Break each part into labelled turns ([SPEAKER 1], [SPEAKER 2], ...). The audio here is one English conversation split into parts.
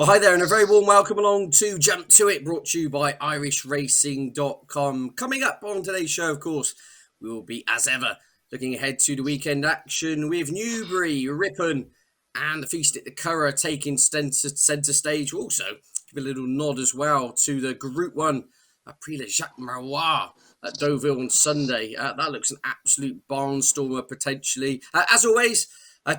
[SPEAKER 1] Well, hi there, and a very warm welcome along to Jump to It, brought to you by irishracing.com. Coming up on today's show, of course, we will be, as ever, looking ahead to the weekend action with Newbury, Ripon, and the feast at the Curragh taking centre stage. We'll also give a little nod as well to the Group 1 Prix Jacques Marois at Deauville on Sunday. That looks an absolute barnstormer, potentially. As always,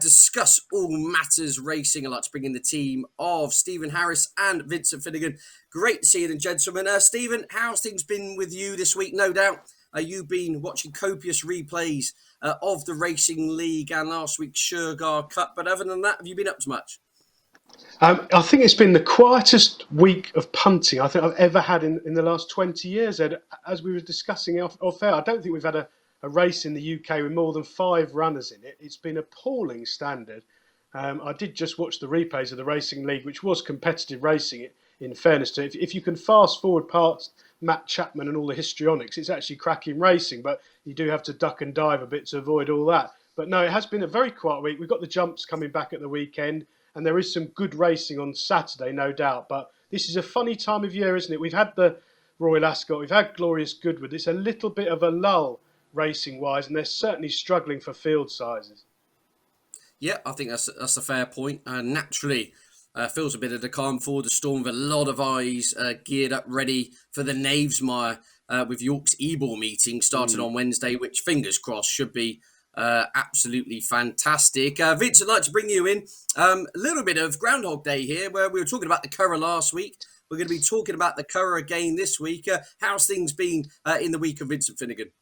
[SPEAKER 1] discuss all matters racing. I'd like to bring in the team of Stephen Harris and Vincent Finegan. Great to see you, gentlemen. Stephen, how's things been with you this week? No doubt you've been watching copious replays of the Racing League and last week's Curragh Cup. But other than that, have you been up to much?
[SPEAKER 2] I think it's been the quietest week of punting I think I've ever had in the last 20 years, Ed. As we were discussing off air, I don't think we've had a race in the UK with more than 5 runners in it. It's been appalling standard. I did just watch the replays of the Racing League, which was competitive racing, in fairness to it. If you can fast forward past Matt Chapman and all the histrionics, it's actually cracking racing, but you do have to duck and dive a bit to avoid all that. But no, it has been a very quiet week. We've got the jumps coming back at the weekend, and there is some good racing on Saturday, no doubt. But this is a funny time of year, isn't it? We've had the Royal Ascot, we've had Glorious Goodwood. It's a little bit of a lull racing-wise, and they're certainly struggling for field sizes.
[SPEAKER 1] Yeah, I think that's a fair point. Naturally, feels a bit of the calm before the storm, with a lot of eyes geared up, ready for the Knavesmire with York's Ebor meeting starting on Wednesday, which, fingers crossed, should be absolutely fantastic. Vince, I'd like to bring you in. A little bit of Groundhog Day here, where we were talking about the Curragh last week. We're going to be talking about the Curragh again this week. How's things been in the week of Vincent Finegan?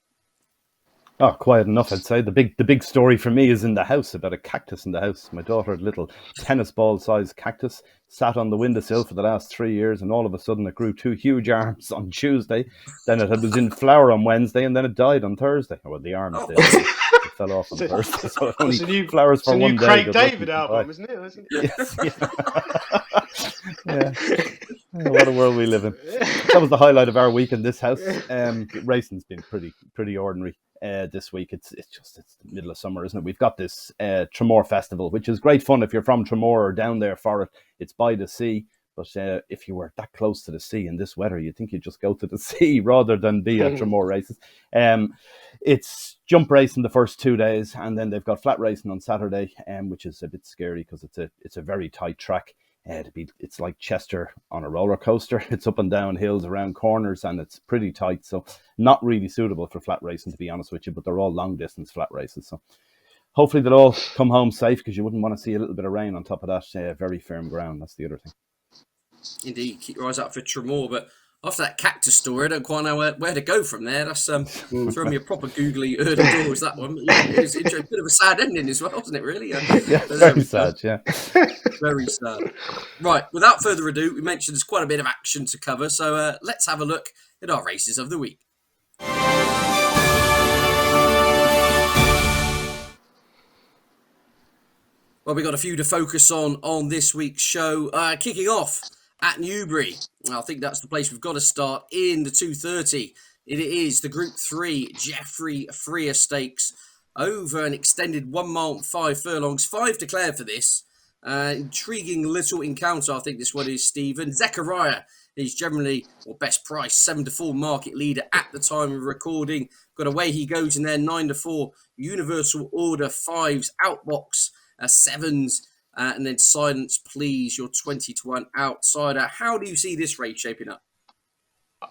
[SPEAKER 3] Oh, quiet enough, I'd say. The big story for me is in the house, about a cactus in the house. My daughter had a little tennis ball sized cactus, sat on the windowsill for the last 3 years, and all of a sudden it grew 2 huge arms on Tuesday. Then it was in flower on Wednesday, and then it died on Thursday. Well, the arms did. It fell off on Thursday. So it only flowers for one day.
[SPEAKER 2] It's a new Craig David album, isn't it?
[SPEAKER 3] Yes, yeah. What a world we live in. That was the highlight of our week in this house. Racing's been pretty ordinary. This week it's the middle of summer, isn't it? We've got this Tramore Festival, which is great fun if you're from Tramore or down there for it. It's by the sea, but if you were that close to the sea in this weather, you'd think you'd just go to the sea rather than be at Tramore races. It's jump racing the first 2 days, and then they've got flat racing on Saturday, which is a bit scary because it's a very tight track. It's like Chester on a roller coaster. It's up and down hills, around corners, and it's pretty tight. So not really suitable for flat racing, to be honest with you, but they're all long distance flat races. So hopefully they'll all come home safe, because you wouldn't want to see a little bit of rain on top of that very firm ground. That's the other thing. Indeed,
[SPEAKER 1] keep your eyes out for Tramore, but after that cactus story, I don't quite know where to go from there. That's throwing me a proper googly early doors, that one. It's a bit of a sad ending as well, wasn't it, really?
[SPEAKER 3] Very sad, yeah.
[SPEAKER 1] Very sad. Right, without further ado, we mentioned there's quite a bit of action to cover, so let's have a look at our races of the week. Well, we've got a few to focus on this week's show. Kicking off at Newbury. I think that's the place we've got to start in the 2:30. It is the Group 3 Freya Stakes over an extended 1 mile and 5 furlongs. 5 declared for this. Intriguing little encounter, I think this one is, Stephen. Zechariah is generally, or best price, 7-4 market leader at the time of recording. Got away he goes in there, 9-4 Universal Order, 5s outbox, 7s. And then Silence Please, your 20-1 outsider. How do you see this race shaping up?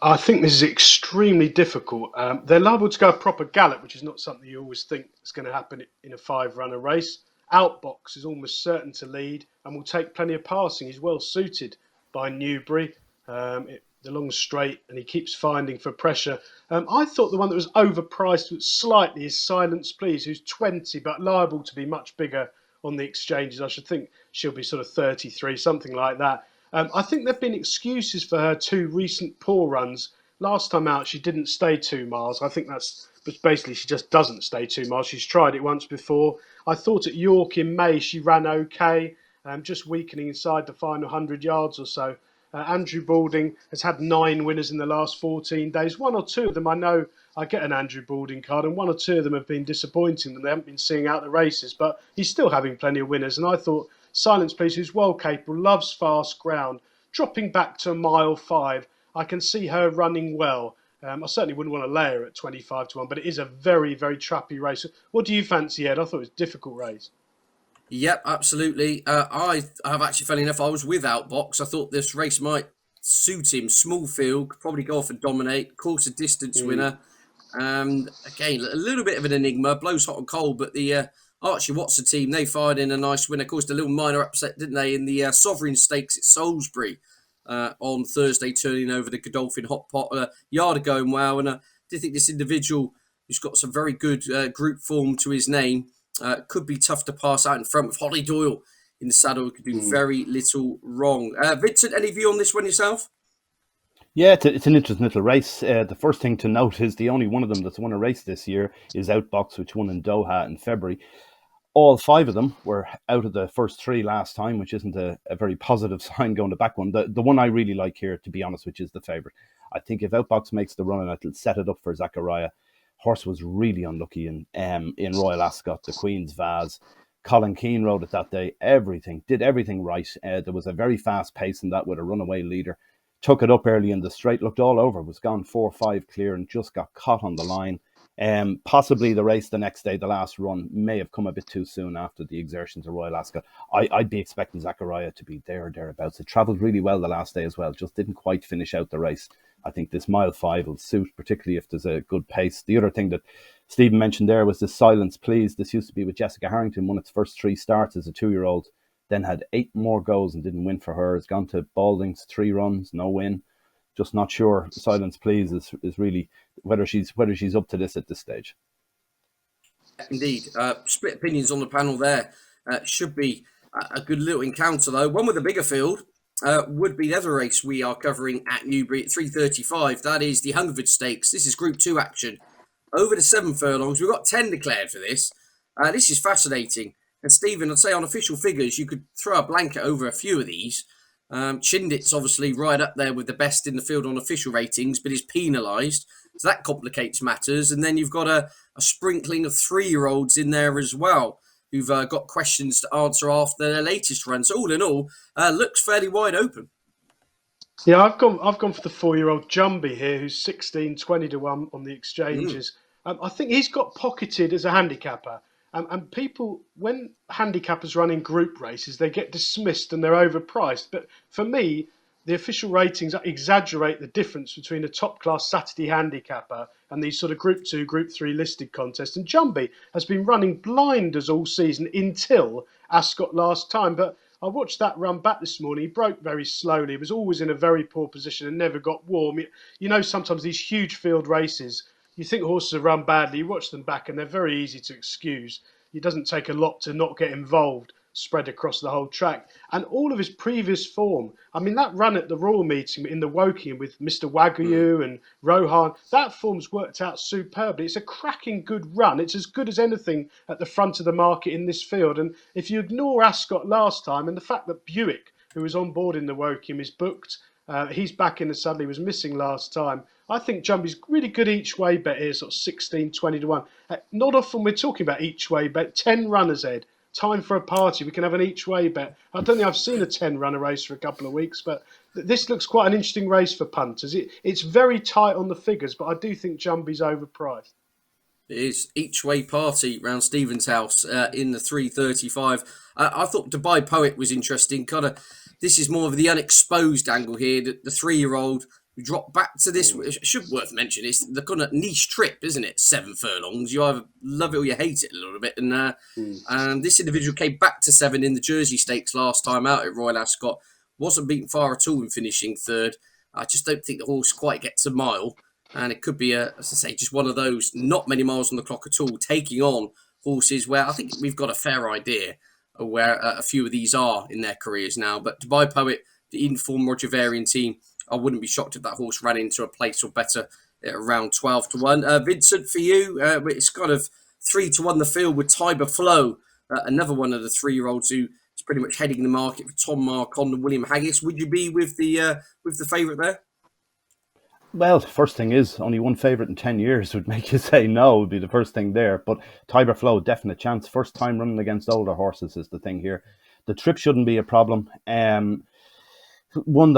[SPEAKER 2] I think this is extremely difficult. They're liable to go a proper gallop, which is not something you always think is going to happen in a 5-runner race. Outbox is almost certain to lead and will take plenty of passing. He's well suited by Newbury. The long straight, and he keeps finding for pressure. I thought the one that was overpriced slightly is Silence Please, who's 20, but liable to be much bigger on the exchanges. I should think she'll be sort of 33, something like that. I think there have been excuses for her 2 recent poor runs. Last time out, she didn't stay 2 miles. I think that's basically she just doesn't stay 2 miles. She's tried it once before. I thought at York in May she ran okay, just weakening inside the final 100 yards or so. Andrew Balding has had 9 winners in the last 14 days. 1 or 2 of them I know I get an Andrew Balding card, and 1 or 2 of them have been disappointing and they haven't been seeing out the races, but he's still having plenty of winners. And I thought Silence Please, who's well capable, loves fast ground, dropping back to mile 5. I can see her running well. I certainly wouldn't want to lay her at 25 to 1, but it is a very, very trappy race. What do you fancy, Ed? I thought it was a difficult race.
[SPEAKER 1] Yep, absolutely. I have actually, funny enough, I was with Outbox. I thought this race might suit him. Small field, could probably go off and dominate. Quarter distance winner. Again, a little bit of an enigma. Blows hot and cold, but the Archie Watson team, they fired in a nice win. Of course, a little minor upset, didn't they, in the Sovereign Stakes at Salisbury on Thursday, turning over the Godolphin Hot Pot. Yard going well, and I do think this individual who's got some very good group form to his name could be tough to pass out in front with Holly Doyle in the saddle. Could do very little wrong. Vincent, any view on this one yourself?
[SPEAKER 3] Yeah, it's an interesting little race. The first thing to note is the only one of them that's won a race this year is Outbox, which won in Doha in February. All 5 of them were out of the first 3 last time, which isn't a very positive sign going to back one. The one I really like here, to be honest, which is the favourite. I think if Outbox makes the run, and it'll set it up for Zachariah. Horse was really unlucky in Royal Ascot, the Queen's Vase. Colin Keane rode it that day. Did everything right. There was a very fast pace in that with a runaway leader. Took it up early in the straight, looked all over, was gone 4-5 clear and just got caught on the line. Possibly the race the next day, the last run, may have come a bit too soon after the exertions of Royal Ascot. I'd be expecting Zachariah to be there or thereabouts. It travelled really well the last day as well, just didn't quite finish out the race. I think this mile 5 will suit, particularly if there's a good pace. The other thing that Stephen mentioned there was the Silence Please. This used to be with Jessica Harrington, won its first 3 starts as a 2-year-old, then had 8 more goes and didn't win for her. Has gone to Baldings, 3 runs, no win. Just not sure. Silence Please is really whether she's up to this at this stage.
[SPEAKER 1] Indeed. Split opinions on the panel there. Should be a good little encounter, though. One with a bigger field would be the other race we are covering at Newbury at 3:35. That is the Hungerford Stakes. This is Group 2 action. Over the 7 furlongs. We've got 10 declared for this. This is fascinating. And Stephen, I'd say on official figures, you could throw a blanket over a few of these. Chindit's obviously right up there with the best in the field on official ratings, but is penalised. So that complicates matters. And then you've got a sprinkling of 3-year-olds in there as well, who've got questions to answer after their latest run. So all in all, looks fairly wide open.
[SPEAKER 2] Yeah, I've gone for the 4-year-old Jumbie here, who's 16-20 to 1 on the exchanges. I think he's got pocketed as a handicapper. And people, when handicappers run in group races, they get dismissed and they're overpriced. But for me, the official ratings exaggerate the difference between a top-class Saturday handicapper and these sort of Group 2, Group 3 listed contests. And Jumbie has been running blinders all season until Ascot last time. But I watched that run back this morning. He broke very slowly. He was always in a very poor position and never got warm. You know, sometimes these huge field races, you think horses have run badly, you watch them back and they're very easy to excuse. It doesn't take a lot to not get involved, spread across the whole track. And all of his previous form, I mean, that run at the Royal Meeting in the Woking with Mr. Wagyu and Rohan, that form's worked out superbly. It's a cracking good run. It's as good as anything at the front of the market in this field. And if you ignore Ascot last time and the fact that Buick, who was on board in the Woking, is booked, he's back in the saddle. He was missing last time. I think Jumbie's really good each way bet here, sort of 16-20 to 1. Not often we're talking about each way bet. 10 runners, Ed. Time for a party. We can have an each way bet. I don't think I've seen a 10 runner race for a couple of weeks, but this looks quite an interesting race for punters. It's very tight on the figures, but I do think Jumbie's overpriced.
[SPEAKER 1] It is each way party round Stephen's house in the 3:35. I thought Dubai Poet was interesting. This is more of the unexposed angle here. The 3-year-old who dropped back to this. It should worth mentioning. It's the kind of niche trip, isn't it? 7 furlongs. You either love it or you hate it a little bit. And this individual came back to 7 in the Jersey Stakes last time out at Royal Ascot. Wasn't beaten far at all in finishing 3rd. I just don't think the horse quite gets a mile. And it could be, as I say, just one of those, not many miles on the clock at all, taking on horses where I think we've got a fair idea of where a few of these are in their careers now. But Dubai Poet, the informed Roger Varian team, I wouldn't be shocked if that horse ran into a place or better at around 12 to 1. Vincent, for you, it's kind of 3 to 1 the field with Tiber Flow, another one of the 3-year-olds who is pretty much heading the market for Tom Marcon and William Haggis. Would you be with the favourite there?
[SPEAKER 3] Well, the first thing is only one favourite in 10 years would make you say no, would be the first thing there. But Tiber Flow, definite chance. First time running against older horses is the thing here. The trip shouldn't be a problem. Won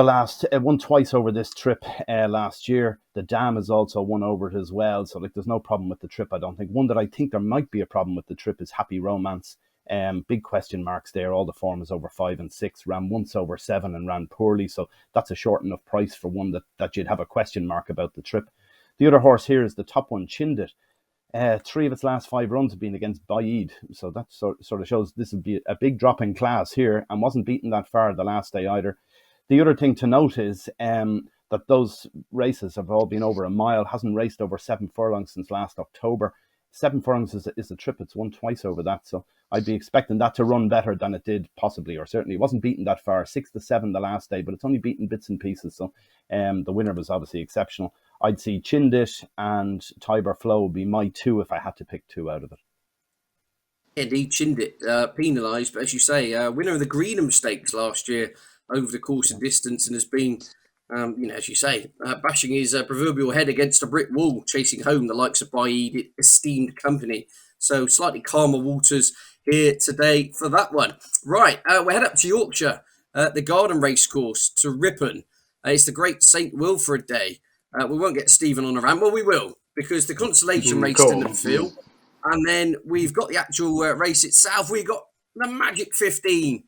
[SPEAKER 3] twice over this trip last year. The Dam has also won over it as well. So there's no problem with the trip, I don't think. One that I think there might be a problem with the trip is Happy Romance. Big question marks there. All the form is over 5 and 6. Ran once over 7 and ran poorly. So that's a short enough price for one that you'd have a question mark about the trip. The other horse here is the top one, Chindit. 3 of its last 5 runs have been against Baaid. So that sort of shows this would be a big drop in class here, and wasn't beaten that far the last day either. The other thing to note is that those races have all been over a mile. Hasn't raced over 7 furlongs since last October. 7 furlongs is a trip. It's won twice over that. So I'd be expecting that to run better than it did possibly, or certainly it wasn't beaten that far. 6 to 7 the last day, but it's only beaten bits and pieces. So the winner was obviously exceptional. I'd see Chindit and Tiber Flow would be my 2 if I had to pick 2 out of it.
[SPEAKER 1] Indeed, Chindit penalised, but as you say, winner of the Greenham Stakes last year over the course of distance, and has been, as you say, bashing his proverbial head against a brick wall, chasing home the likes of Baaid, esteemed company. So slightly calmer waters here today for that one. Right, we'll head up to Yorkshire, the Garden Racecourse to Ripon. It's the Great St Wilfrid Day. We won't get Stephen on a rant. Well, we will, because the consolation race in the field, and then we've got the actual race itself. We've got the Magic 15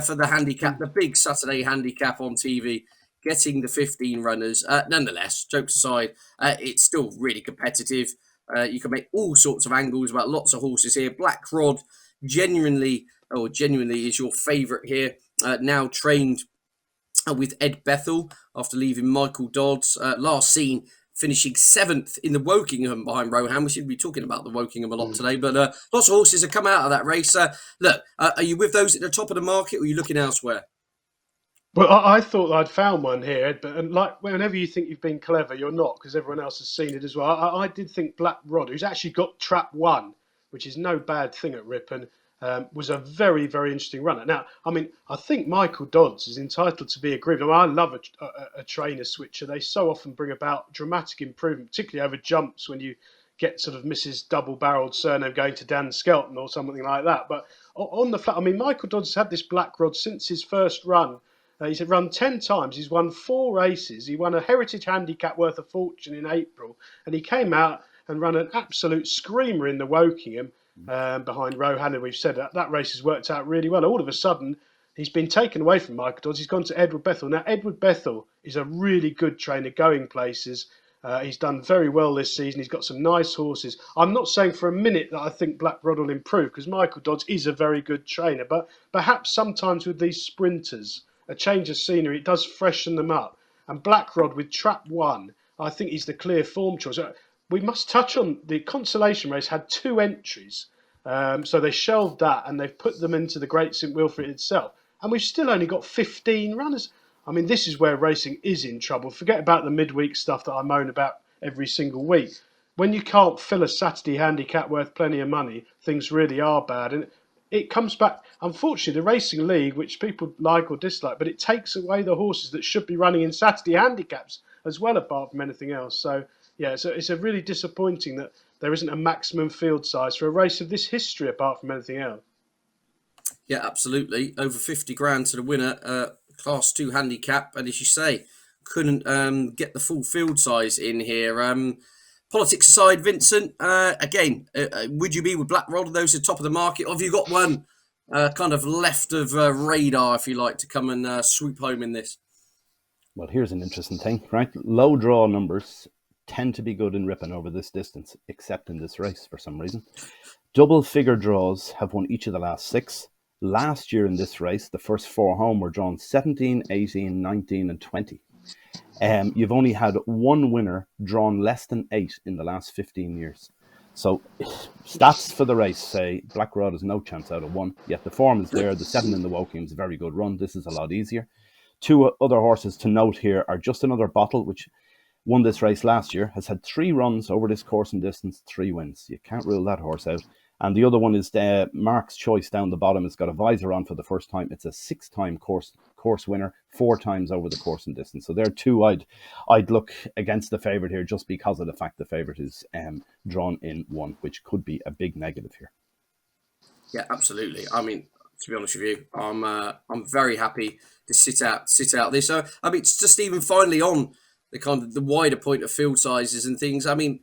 [SPEAKER 1] for the handicap, the big Saturday handicap on TV, getting the 15 runners. Nonetheless, jokes aside, it's still really competitive. You can make all sorts of angles about lots of horses here. Black Rod genuinely is your favourite here. Now trained with Ed Bethel after leaving Michael Dodds. Last seen finishing 7th in the Wokingham behind Rohan. We should be talking about the Wokingham a lot today, but lots of horses have come out of that race. Look, are you with those at the top of the market, or are you looking elsewhere?
[SPEAKER 2] Well, I thought I'd found one here, Ed, but like whenever you think you've been clever, you're not, because everyone else has seen it as well. I did think Black Rod, who's actually got Trap 1, which is no bad thing at Ripon, was a very, very interesting runner. Now, I think Michael Dodds is entitled to be aggrieved. I love a trainer switcher. They so often bring about dramatic improvement, particularly over jumps when you get sort of Mrs. Double-Barreled surname going to Dan Skelton or something like that. But on the flat, Michael Dodds has had this Black Rod since his first run. He's run 10 times. He's won 4 races. He won a Heritage Handicap worth a fortune in April. And he came out and ran an absolute screamer in the Wokingham behind Rohan. And we've said that race has worked out really well. All of a sudden, he's been taken away from Michael Dodds. He's gone to Edward Bethel. Now, Edward Bethel is a really good trainer going places. He's done very well this season. He's got some nice horses. I'm not saying for a minute that I think Black Rod will improve, because Michael Dodds is a very good trainer. But perhaps sometimes with these sprinters, a change of scenery, it does freshen them up. And Black Rod with Trap 1, I think he's the clear form choice. We must touch on the consolation race had 2 entries. So they shelved that and they've put them into the Great St Wilfrid itself. And we've still only got 15 runners. This is where racing is in trouble. Forget about the midweek stuff that I moan about every single week. When you can't fill a Saturday handicap worth plenty of money, things really are bad. And it comes back, unfortunately, the Racing League, which people like or dislike, but it takes away the horses that should be running in Saturday handicaps as well, apart from anything else. So, yeah, it's a really disappointing that there isn't a maximum field size for a race of this history, apart from anything else.
[SPEAKER 1] Yeah, absolutely. Over 50 grand to the winner, Class 2 handicap, and as you say, couldn't get the full field size in here. Politics aside, Vincent, again, would you be with Black Rod? Are those at the top of the market? Or have you got one kind of left of radar, if you like, to come and swoop home in this?
[SPEAKER 3] Well, here's an interesting thing, right? Low draw numbers tend to be good in Ripon over this distance, except in this race for some reason. Double figure draws have won each of the last 6. Last year in this race, the first 4 home were drawn 17, 18, 19 and 20. You've only had 1 winner drawn less than 8 in the last 15 years. So stats for the race say Black Rod has no chance out of 1, yet the form is there. The 7 in the Woking is a very good run. This is a lot easier. 2 other horses to note here are Just Another Bottle, which won this race last year, has had 3 runs over this course and distance, 3 wins. You can't rule that horse out. And the other one is Mark's Choice down the bottom. It's got a visor on for the first time. It's a 6-time course winner, 4 times over the course and distance. So there are 2 I'd look against the favourite here, just because of the fact the favourite is drawn in 1, which could be a big negative here.
[SPEAKER 1] Yeah, absolutely. To be honest with you, I'm very happy to sit out this. So I mean, it's just even finally on the kind of the wider point of field sizes and things. I mean,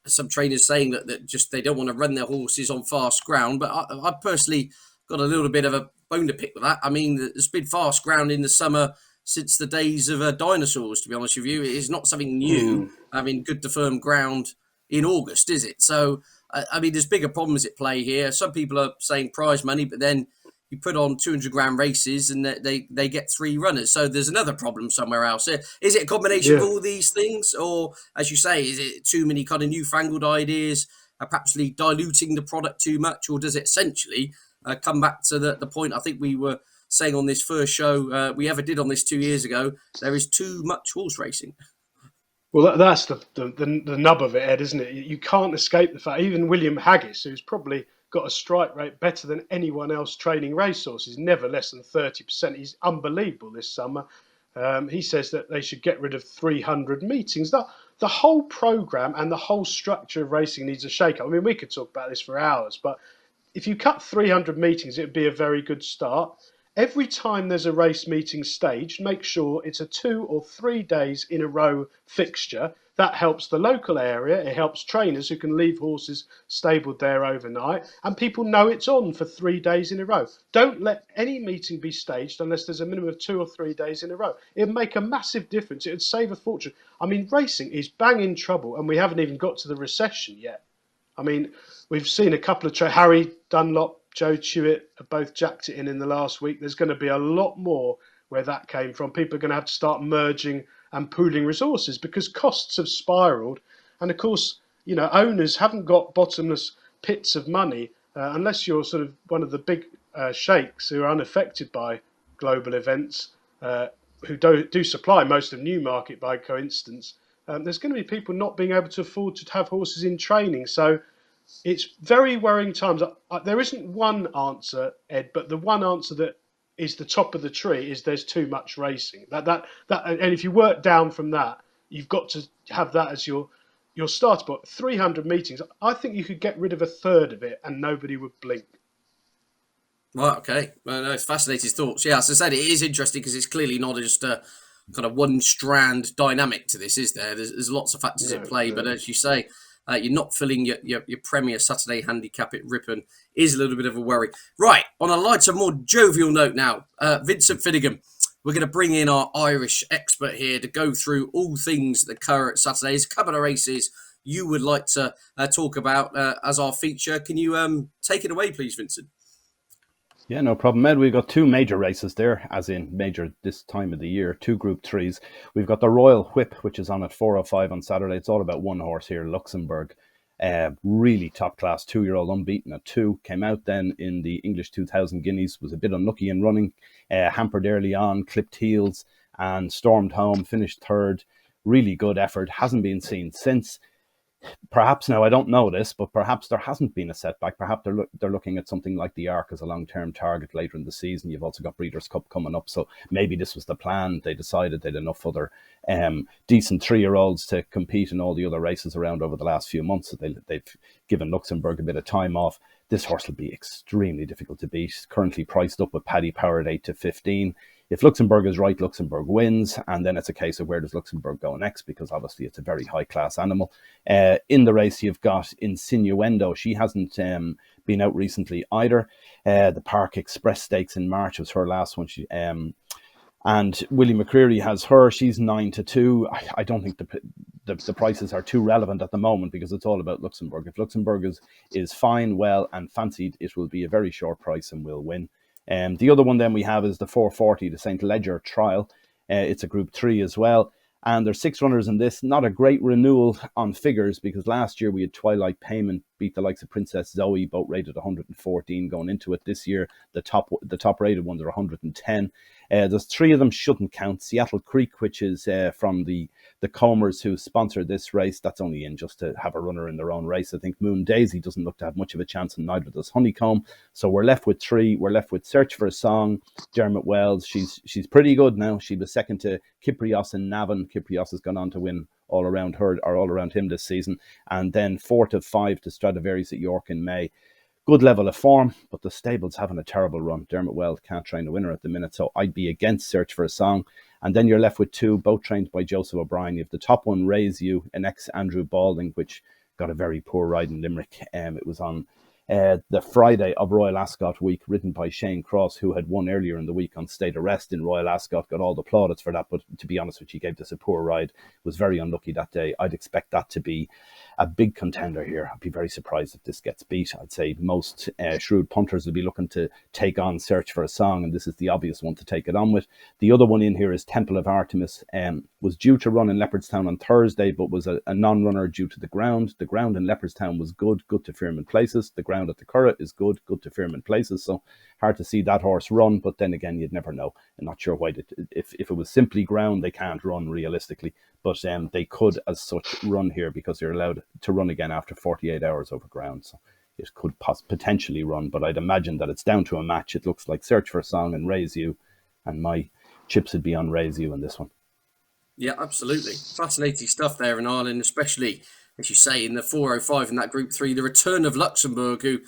[SPEAKER 1] some trainers saying that just they don't want to run their horses on fast ground, but I personally got a little bit of a bone to pick with that. I mean, there's been fast ground in the summer since the days of dinosaurs. To be honest with you, it is not something new. Having good to firm ground in August, is it? So I mean, there's bigger problems at play here. Some people are saying prize money, but then you put on 200-gram races and they get 3 runners. So there's another problem somewhere else. Is it a combination of all these things? Or, as you say, is it too many kind of newfangled ideas, perhaps diluting the product too much? Or does it essentially come back to the point I think we were saying on this first show we ever did on this 2 years ago, there is too much horse racing?
[SPEAKER 2] Well, that's the nub of it, Ed, isn't it? You can't escape the fact. Even William Haggis, who's probably got a strike rate better than anyone else training racehorses, never less than 30%. He's unbelievable this summer. He says that they should get rid of 300 meetings. The whole programme and the whole structure of racing needs a shake-up. I mean, we could talk about this for hours, but if you cut 300 meetings, it would be a very good start. Every time there's a race meeting staged, make sure it's a 2 or 3 days in a row fixture. That helps the local area. It helps trainers who can leave horses stabled there overnight. And people know it's on for 3 days in a row. Don't let any meeting be staged unless there's a minimum of 2 or 3 days in a row. It'd make a massive difference. It would save a fortune. I mean, racing is bang in trouble, and we haven't even got to the recession yet. I mean, we've seen a couple of Harry Dunlop, Joe Chewett have both jacked it in the last week. There's going to be a lot more where that came from. People are going to have to start merging and pooling resources because costs have spiraled. And of course, you know, owners haven't got bottomless pits of money unless you're sort of one of the big sheikhs who are unaffected by global events, who do supply most of Newmarket by coincidence. There's going to be people not being able to afford to have horses in training. So it's very worrying times. There isn't one answer, Ed, but the one answer that is the top of the tree is there's too much racing. And if you work down from that, you've got to have that as your starter point. 300 meetings. I think you could get rid of a third of it and nobody would blink.
[SPEAKER 1] Right, okay. Well, no, it's fascinating thoughts. Yeah, as I said, it is interesting because it's clearly not just a kind of one strand dynamic to this, is there? There's lots of factors at play, but as you say, you're not filling your Premier Saturday handicap at Ripon is a little bit of a worry. Right, on a lighter, more jovial note now, Vincent Finegan. We're going to bring in our Irish expert here to go through all things that occur at Saturdays. A couple of races you would like to talk about as our feature. Can you take it away, please, Vincent?
[SPEAKER 3] Yeah, no problem, Ed. We've got 2 major races there, as in major this time of the year, 2 Group 3s. We've got the Royal Whip, which is on at 4:05 on Saturday. It's all about one horse here, Luxembourg. Really top class, 2-year-old unbeaten at 2. Came out then in the English 2000 Guineas, was a bit unlucky in running, hampered early on, clipped heels and stormed home, finished 3rd. Really good effort, hasn't been seen since. Perhaps now, I don't know this, but perhaps there hasn't been a setback. Perhaps they're looking at something like the Arc as a long-term target later in the season. You've also got Breeders' Cup coming up, so maybe this was the plan. They decided they'd enough other decent 3-year-olds to compete in all the other races around over the last few months. So they've given Luxembourg a bit of time off. This horse will be extremely difficult to beat. Currently priced up with Paddy Power at 8-15. If Luxembourg is right, Luxembourg wins, and then it's a case of where does Luxembourg go next, because obviously it's a very high-class animal. In the race, you've got Insinuendo. She hasn't been out recently either. The Park Express Stakes in March was her last one. And Willie McCreary has her. She's 9-2. I don't think the prices are too relevant at the moment because it's all about Luxembourg. If Luxembourg is fine, well, and fancied, it will be a very short price and will win. The other one then we have is the 440, the St. Leger Trial. It's a Group 3 as well. And there's 6 runners in this. Not a great renewal on figures because last year we had Twilight Payment beat the likes of Princess Zoe, both rated 114 going into it. This year, the top rated ones are 110. There's 3 of them shouldn't count. Seattle Creek, which is from the Comers who sponsored this race, that's only in just to have a runner in their own race. I think Moon Daisy doesn't look to have much of a chance, and neither does Honeycomb. So we're left with 3. We're left with Search for a Song, Dermot Wells. She's pretty good now. She was second to Kyprios and Navan. Kyprios has gone on to win all around him this season. And then 4-5 to Stradivarius at York in May. good level of form, but the stable's having a terrible run. Dermot Weld can't train a winner at the minute, so I'd be against Search for a Song. And then you're left with two, both trained by Joseph O'Brien. You have the top one, Raise You, an ex-Andrew Balding, which got a very poor ride in Limerick. It was on the Friday of Royal Ascot week, ridden by Shane Cross, who had won earlier in the week on State Arrest in Royal Ascot, got all the plaudits for that, but to be honest with you, gave this a poor ride, was very unlucky that day. I'd expect that to be a big contender here. I'd be very surprised if this gets beat. I'd say most shrewd punters will be looking to take on Search for a Song, and this is the obvious one to take it on with. The other one in here is Temple of Artemis. Was due to run in Leopardstown on Thursday, but was a non-runner due to the ground. The ground in Leopardstown was good to firm in places. The ground at the Curragh is good to firm in places. So hard to see that horse run, but then again, you'd never know. I'm not sure why. If it was simply ground, they can't run realistically, but they could as such run here because they're allowed to run again after 48 hours over ground. So it could potentially run, but I'd imagine that it's down to a match. It looks like Search for a Song and Raise You, and my chips would be on Raise You in this one.
[SPEAKER 1] Yeah, absolutely. Fascinating stuff there in Ireland, especially, as you say, in the 405 in that Group 3. The return of Luxembourg, who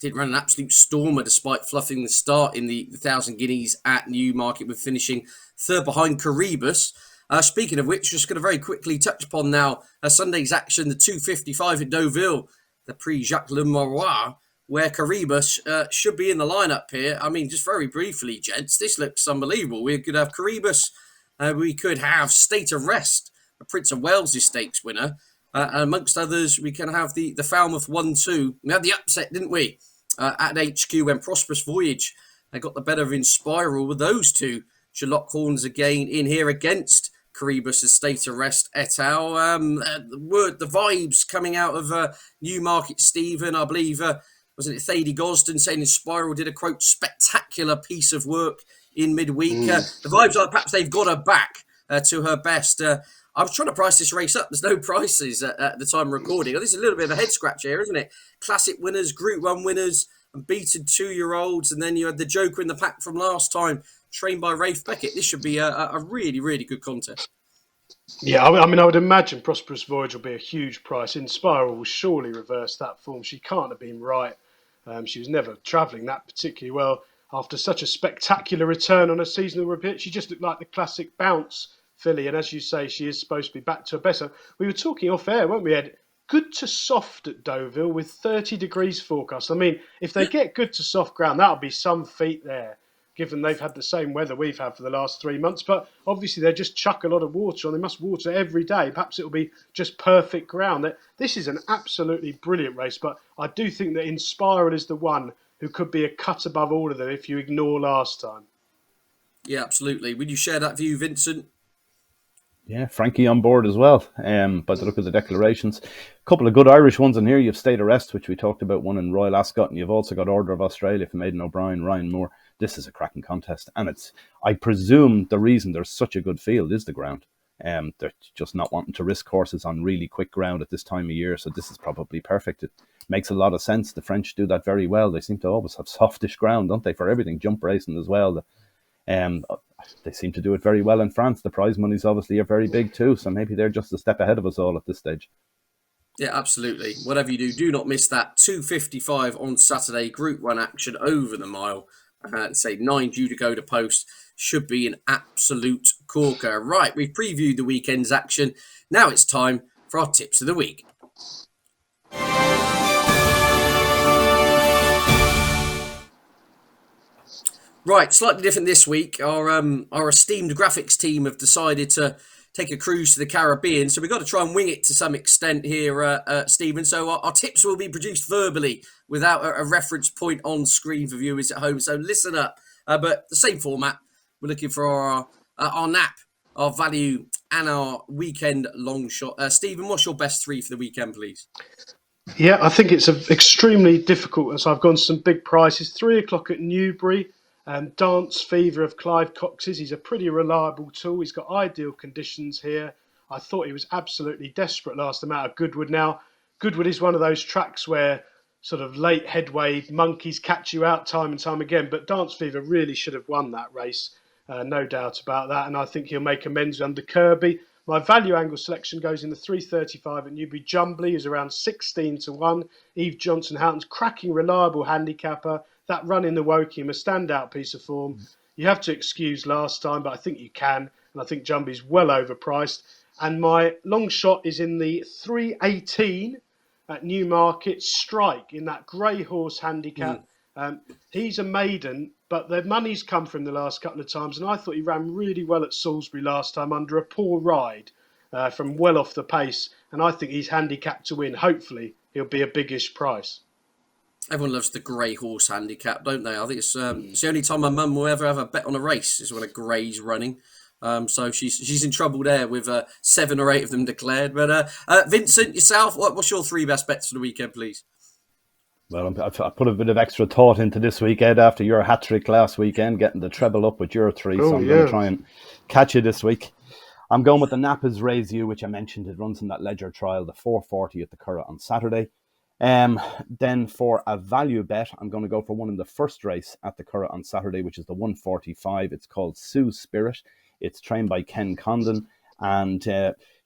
[SPEAKER 1] did run an absolute stormer despite fluffing the start in the 1,000 guineas at Newmarket, with finishing third behind Curragh. Speaking of which, just going to very quickly touch upon now Sunday's action, the 255 at Deauville, the Prix Jacques Le Marois, where Curragh should be in the lineup here. I mean, just very briefly, gents, this looks unbelievable. We could have Curragh. We could have State of Rest, a Prince of Wales' stakes winner. And amongst others, we can have the Falmouth 1-2. We had the upset, didn't we, at HQ when Prosperous Voyage got the better of Inspiral. With those two should lock horns again in here against Curragh' State of Rest et al. The vibes coming out of Newmarket, Stephen, I believe, wasn't it Thady Gosden saying Inspiral did a, quote, spectacular piece of work in midweek. The vibes are perhaps they've got her back to her best. I was trying to price this race up. There's no prices at the time of recording. This is a little bit of a head scratcher here, isn't it? Classic winners, Group 1 winners, and beaten 2-year-olds. And then you had the Joker in the pack from last time, trained by Rafe Beckett. This should be a really, really good contest.
[SPEAKER 2] Yeah, I mean, I would imagine Prosperous Voyage will be a huge price. Inspiral will surely reverse that form. She can't have been right. She was never travelling that particularly well. After such a spectacular return on a seasonal repeat, she just looked like the classic bounce filly. And as you say, she is supposed to be back to her best. We were talking off air, weren't we, Ed? Good to soft at Deauville with 30 degrees forecast. I mean, if they get good to soft ground, that'll be some feat there, given they've had the same weather we've had for the last 3 months. But obviously they just chuck a lot of water on. They must water every day. Perhaps it'll be just perfect ground. This is an absolutely brilliant race, but I do think that Inspiral is the one who could be a cut above all of them if you ignore last time.
[SPEAKER 1] Yeah, absolutely. Would you share that view, Vincent?
[SPEAKER 3] Yeah, Frankie on board as well, by the look of the declarations. A couple of good Irish ones in here. You have State of Rest, which we talked about, one in Royal Ascot, and you've also got Order of Australia from Aidan O'Brien, Ryan Moore. This is a cracking contest, and I presume the reason there's such a good field is the ground. They're just not wanting to risk horses on really quick ground at this time of year, so this is probably perfect. It makes a lot of sense. The French do that very well. They seem to always have softish ground, don't they, for everything, jump racing as well. They seem to do it very well in France. The prize monies obviously are very big too, so maybe they're just a step ahead of us all at this stage.
[SPEAKER 1] Yeah, absolutely. Whatever you do not miss that 2:55 on Saturday, Group 1 action over the mile. Say 9 due to go to post. Should be an absolute corker. Right, we've previewed the weekend's action. Now it's time for our tips of the week. Right, slightly different this week. Our esteemed graphics team have decided to take a cruise to the Caribbean, so we've got to try and wing it to some extent here, Stephen. So our tips will be produced verbally without a reference point on screen for viewers at home. So listen up. But the same format. We're looking for our nap, our value, and our weekend long shot. Stephen, what's your best three for the weekend, please?
[SPEAKER 2] Yeah, I think it's extremely difficult. So I've gone some big prices. 3 o'clock at Newbury. Dance Fever of Clive Cox's. He's a pretty reliable tool. He's got ideal conditions here. I thought he was absolutely desperate last time out of Goodwood. Now, Goodwood is one of those tracks where sort of late headway monkeys catch you out time and time again. But Dance Fever really should have won that race. No doubt about that. And I think he'll make amends under Kirby. My value angle selection goes in the 335 at Newbury. Jumbly is around 16-1. Eve Johnson Houghton's cracking, reliable handicapper. That run in the Woking, a standout piece of form. You have to excuse last time, but I think you can. And I think Jumbly's well overpriced. And my long shot is in the 318 at Newmarket. Strike in that grey horse handicap. He's a maiden, but the money's come from the last couple of times, and I thought he ran really well at Salisbury last time under a poor ride from well off the pace, and I think he's handicapped to win. Hopefully, he'll be a biggish price.
[SPEAKER 1] Everyone loves the grey horse handicap, don't they? I think it's the only time my mum will ever have a bet on a race is when a grey's running. So she's in trouble there with 7 or 8 of them declared. But Vincent, yourself, what's your 3 best bets for the weekend, please?
[SPEAKER 3] Well, I put a bit of extra thought into this week, Ed, after your hat-trick last weekend, getting the treble up with your 3, so I'm going to try and catch you this week. I'm going with the Napa's Raise You, which I mentioned. It runs in that Ledger trial, the 4:40 at the Curragh on Saturday. Then for a value bet, I'm going to go for one in the first race at the Curragh on Saturday, which is the 1:45. It's called Sue Spirit. It's trained by Ken Condon, and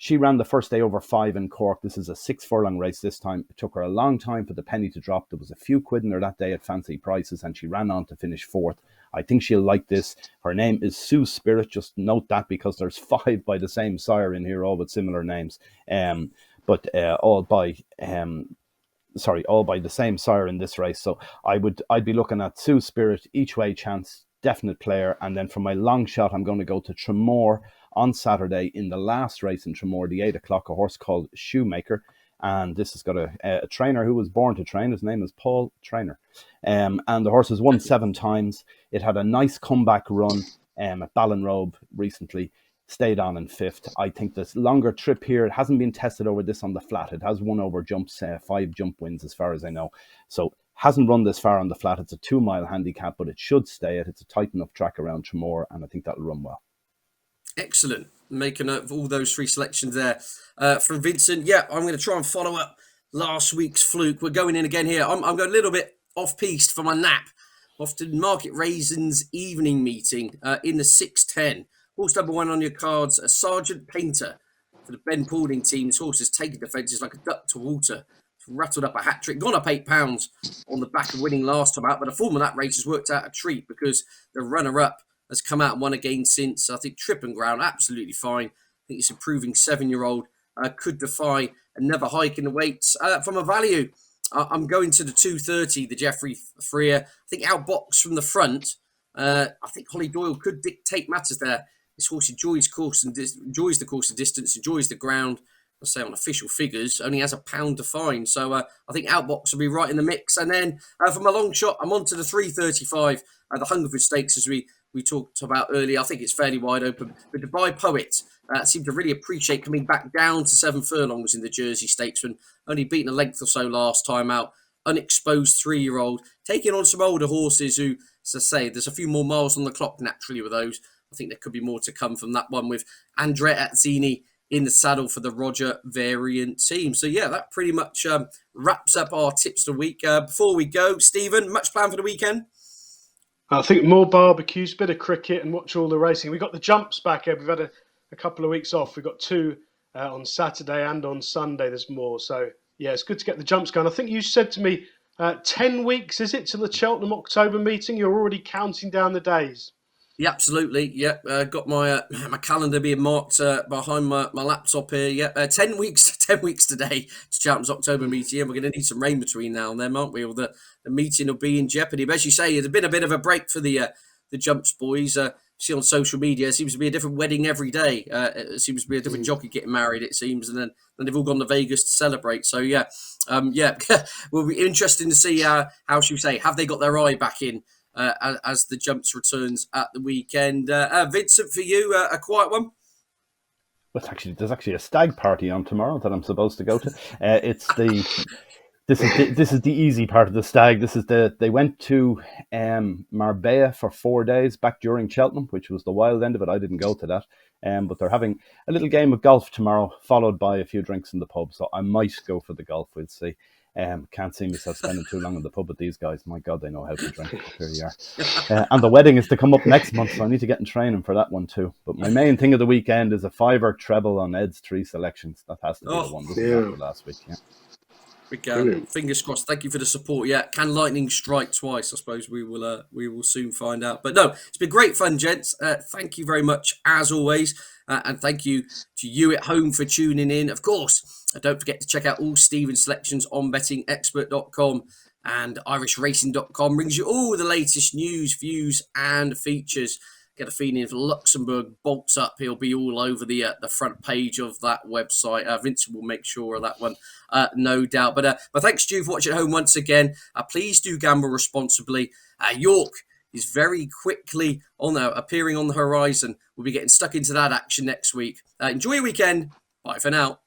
[SPEAKER 3] she ran the first day over 5 in Cork. This is a 6-furlong race this time. It took her a long time for the penny to drop. There was a few quid in her that day at fancy prices, and she ran on to finish 4th. I think she'll like this. Her name is Sue Spirit. Just note that because there's 5 by the same sire in here, all with similar names. But all by the same sire in this race. So I'd be looking at Sue Spirit, each way chance, definite player. And then for my long shot, I'm going to go to Tremor on Saturday in the last race in Tremor, the 8 o'clock, a horse called Shoemaker. And this has got a trainer who was born to train. His name is Paul Trainer. And the horse has won 7 times. It had a nice comeback run at Ballinrobe recently. Stayed on in 5th. I think this longer trip here, it hasn't been tested over this on the flat. It has won over jumps, 5 jump wins as far as I know. So hasn't run this far on the flat. It's a 2-mile handicap, but it should stay it. It's a tight enough track around Tremor, and I think that'll run well.
[SPEAKER 1] Excellent. Make a note of all those 3 selections there from Vincent. Yeah, I'm going to try and follow up last week's fluke. We're going in again here. I'm going a little bit off-piste for my nap. Off to Market Raisin's evening meeting in the 6:10. Horse number 1 on your cards, a Sergeant Painter for the Ben Paulding team. This horse has taken defences like a duck to water. It's rattled up a hat-trick, gone up £8 on the back of winning last time out, but the form of that race has worked out a treat because the runner-up has come out and won again since. I think Trip and Ground, absolutely fine. I think it's improving 7-year-old. Could defy another hike in the weights. From a value, I'm going to the 2:30, the Jeffrey Freya. I think outbox from the front. I think Holly Doyle could dictate matters there. This horse enjoys the course and distance, enjoys the ground. I say on official figures, only has £1 to find. So I think Outbox will be right in the mix. And then from a long shot, I'm on to the 3:35, the Hungerford Stakes, as we talked about earlier. I think it's fairly wide open. But Dubai Poet seemed to really appreciate coming back down to 7 furlongs in the Jersey Stakes when only beaten a length or so last time out. Unexposed 3-year-old, taking on some older horses who, as I say, there's a few more miles on the clock naturally with those. I think there could be more to come from that one with Andrea Azzini in the saddle for the Roger variant team. So yeah, that pretty much wraps up our tips of the week. Before we go, Stephen, much planned for the weekend?
[SPEAKER 2] I think more barbecues, bit of cricket, and watch all the racing. We got the jumps back, Ed. We've had a couple of weeks off. We've got 2 on Saturday and on Sunday. There's more. So yeah, it's good to get the jumps going. I think you said to me 10 weeks, is it, to the Cheltenham October meeting? You're already counting down the days.
[SPEAKER 1] Yeah, absolutely. Yeah, got my my calendar being marked behind my laptop here. Yeah, 10 weeks today to Cheltenham's October meeting. We're going to need some rain between now and then, aren't we? Or the meeting will be in jeopardy. But as you say, it's been a bit of a break for the jumps boys. See on social media, it seems to be a different wedding every day. It seems to be a different jockey getting married, it seems, and then they've all gone to Vegas to celebrate. So yeah, will be interesting to see how should we say, have they got their eye back in as the jumps returns at the weekend. Vincent, for you, a quiet one?
[SPEAKER 3] Well, there's actually a stag party on tomorrow that I'm supposed to go to. This is the easy part of the stag. They went to Marbella for 4 days back during Cheltenham, which was the wild end of it. I didn't go to that. But they're having a little game of golf tomorrow, followed by a few drinks in the pub. So I might go for the golf, we'll see. Can't see myself spending too long in the pub with these guys. My God, they know how to drink. But here you are. And the wedding is to come up next month, so I need to get in training for that one too. But my main thing of the weekend is a 5 treble on Ed's 3 selections. That has to be the one. This is after last week. Yeah.
[SPEAKER 1] Fingers crossed. Thank you for the support. Yeah, can lightning strike twice? I suppose we will soon find out. But no, it's been great fun, gents. Thank you very much as always, and thank you to you at home for tuning in. Of course, don't forget to check out all Stephen's selections on bettingexpert.com, and irishracing.com brings you all the latest news, views, and features. Get a feeling if Luxembourg bolts up, he'll be all over the front page of that website. Vincent will make sure of that one, no doubt. But thanks, Stu, for watching at home once again. Please do gamble responsibly. York is very quickly appearing on the horizon. We'll be getting stuck into that action next week. Enjoy your weekend. Bye for now.